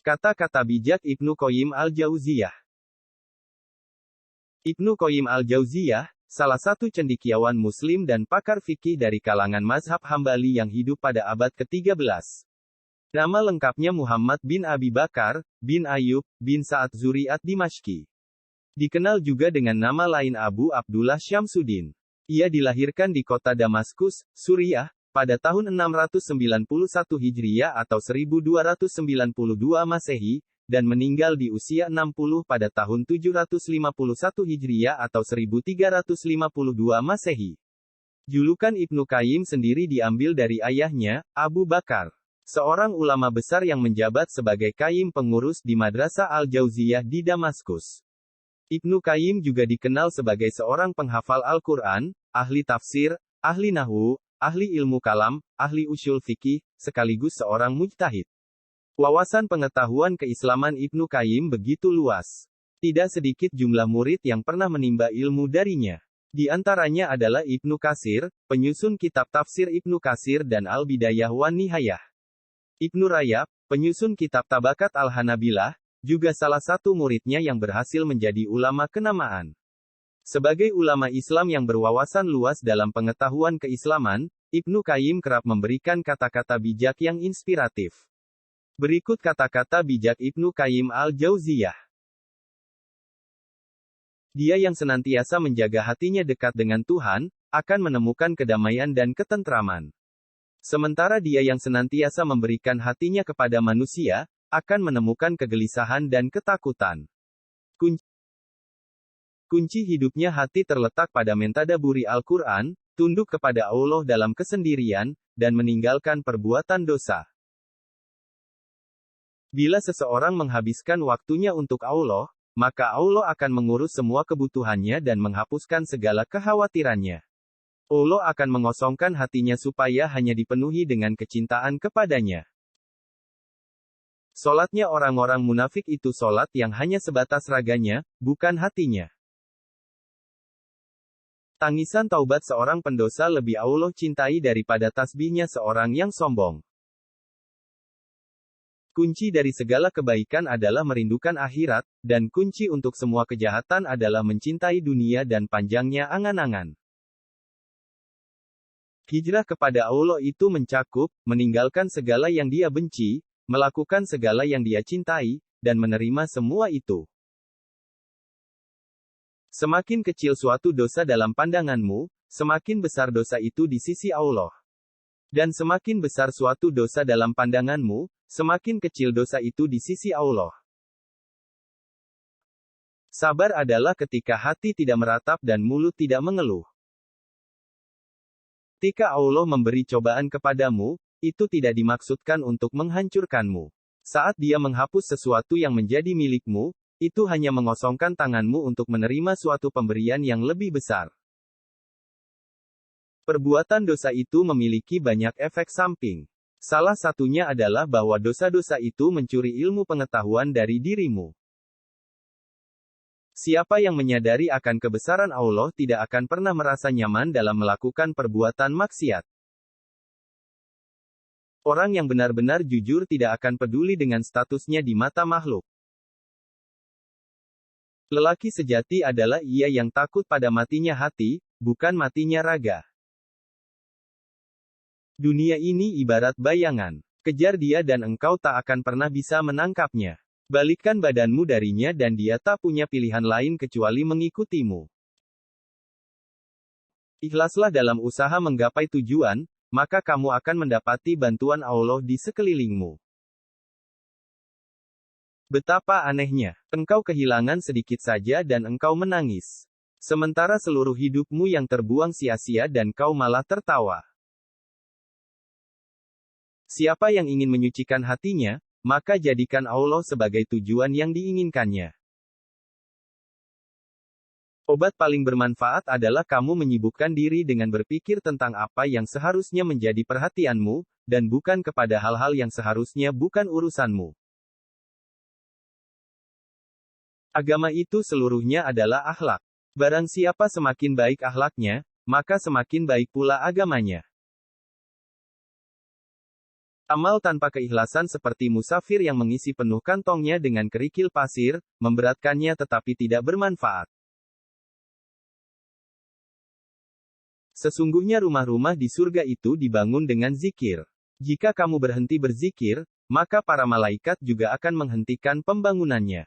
Kata-kata bijak Ibnu Qayyim al-Jauziyah. Ibnu Qayyim al-Jauziyah, salah satu cendekiawan Muslim dan pakar fikih dari kalangan mazhab Hambali yang hidup pada abad ke-13. Nama lengkapnya Muhammad bin Abi Bakar, bin Ayub, bin Sa'ad Zuriat Dimashqi. Dikenal juga dengan nama lain Abu Abdullah Syamsuddin. Ia dilahirkan di kota Damaskus, Suriah, pada tahun 691 Hijriah atau 1292 Masehi, dan meninggal di usia 60 pada tahun 751 Hijriah atau 1352 Masehi. Julukan Ibnu Qayyim sendiri diambil dari ayahnya, Abu Bakar, seorang ulama besar yang menjabat sebagai Qayyim pengurus di Madrasah Al-Jauziyah di Damaskus. Ibnu Qayyim juga dikenal sebagai seorang penghafal Al-Quran, ahli tafsir, ahli nahwu, ahli ilmu kalam, ahli usyul fikih, sekaligus seorang mujtahid. Wawasan pengetahuan keislaman Ibnu Qayyim begitu luas. Tidak sedikit jumlah murid yang pernah menimba ilmu darinya. Di antaranya adalah Ibnu Katsir, penyusun kitab tafsir Ibnu Katsir dan Al-Bidayah wan Nihayah. Ibnu Rajab, penyusun kitab Tabakat Al-Hanabilah, juga salah satu muridnya yang berhasil menjadi ulama kenamaan. Sebagai ulama Islam yang berwawasan luas dalam pengetahuan keislaman, Ibnu Qayyim kerap memberikan kata-kata bijak yang inspiratif. Berikut kata-kata bijak Ibnu Qayyim al-Jauziyah. Dia yang senantiasa menjaga hatinya dekat dengan Tuhan, akan menemukan kedamaian dan ketentraman. Sementara dia yang senantiasa memberikan hatinya kepada manusia, akan menemukan kegelisahan dan ketakutan. Kunci hidupnya hati terletak pada mentadaburi Al-Quran, tunduk kepada Allah dalam kesendirian, dan meninggalkan perbuatan dosa. Bila seseorang menghabiskan waktunya untuk Allah, maka Allah akan mengurus semua kebutuhannya dan menghapuskan segala kekhawatirannya. Allah akan mengosongkan hatinya supaya hanya dipenuhi dengan kecintaan kepadanya. Solatnya orang-orang munafik itu solat yang hanya sebatas raganya, bukan hatinya. Tangisan taubat seorang pendosa lebih Allah cintai daripada tasbihnya seorang yang sombong. Kunci dari segala kebaikan adalah merindukan akhirat, dan kunci untuk semua kejahatan adalah mencintai dunia dan panjangnya angan-angan. Hijrah kepada Allah itu mencakup, meninggalkan segala yang dia benci, melakukan segala yang dia cintai, dan menerima semua itu. Semakin kecil suatu dosa dalam pandanganmu, semakin besar dosa itu di sisi Allah. Dan semakin besar suatu dosa dalam pandanganmu, semakin kecil dosa itu di sisi Allah. Sabar adalah ketika hati tidak meratap dan mulut tidak mengeluh. Ketika Allah memberi cobaan kepadamu, itu tidak dimaksudkan untuk menghancurkanmu. Saat Dia menghapus sesuatu yang menjadi milikmu, itu hanya mengosongkan tanganmu untuk menerima suatu pemberian yang lebih besar. Perbuatan dosa itu memiliki banyak efek samping. Salah satunya adalah bahwa dosa-dosa itu mencuri ilmu pengetahuan dari dirimu. Siapa yang menyadari akan kebesaran Allah tidak akan pernah merasa nyaman dalam melakukan perbuatan maksiat. Orang yang benar-benar jujur tidak akan peduli dengan statusnya di mata makhluk. Lelaki sejati adalah ia yang takut pada matinya hati, bukan matinya raga. Dunia ini ibarat bayangan. Kejar dia dan engkau tak akan pernah bisa menangkapnya. Balikkan badanmu darinya dan dia tak punya pilihan lain kecuali mengikutimu. Ikhlaslah dalam usaha menggapai tujuan, maka kamu akan mendapati bantuan Allah di sekelilingmu. Betapa anehnya, engkau kehilangan sedikit saja dan engkau menangis. Sementara seluruh hidupmu yang terbuang sia-sia dan kau malah tertawa. Siapa yang ingin menyucikan hatinya, maka jadikan Allah sebagai tujuan yang diinginkannya. Obat paling bermanfaat adalah kamu menyibukkan diri dengan berpikir tentang apa yang seharusnya menjadi perhatianmu, dan bukan kepada hal-hal yang seharusnya bukan urusanmu. Agama itu seluruhnya adalah akhlak. Barang siapa semakin baik akhlaknya, maka semakin baik pula agamanya. Amal tanpa keikhlasan seperti musafir yang mengisi penuh kantongnya dengan kerikil pasir, memberatkannya tetapi tidak bermanfaat. Sesungguhnya rumah-rumah di surga itu dibangun dengan zikir. Jika kamu berhenti berzikir, maka para malaikat juga akan menghentikan pembangunannya.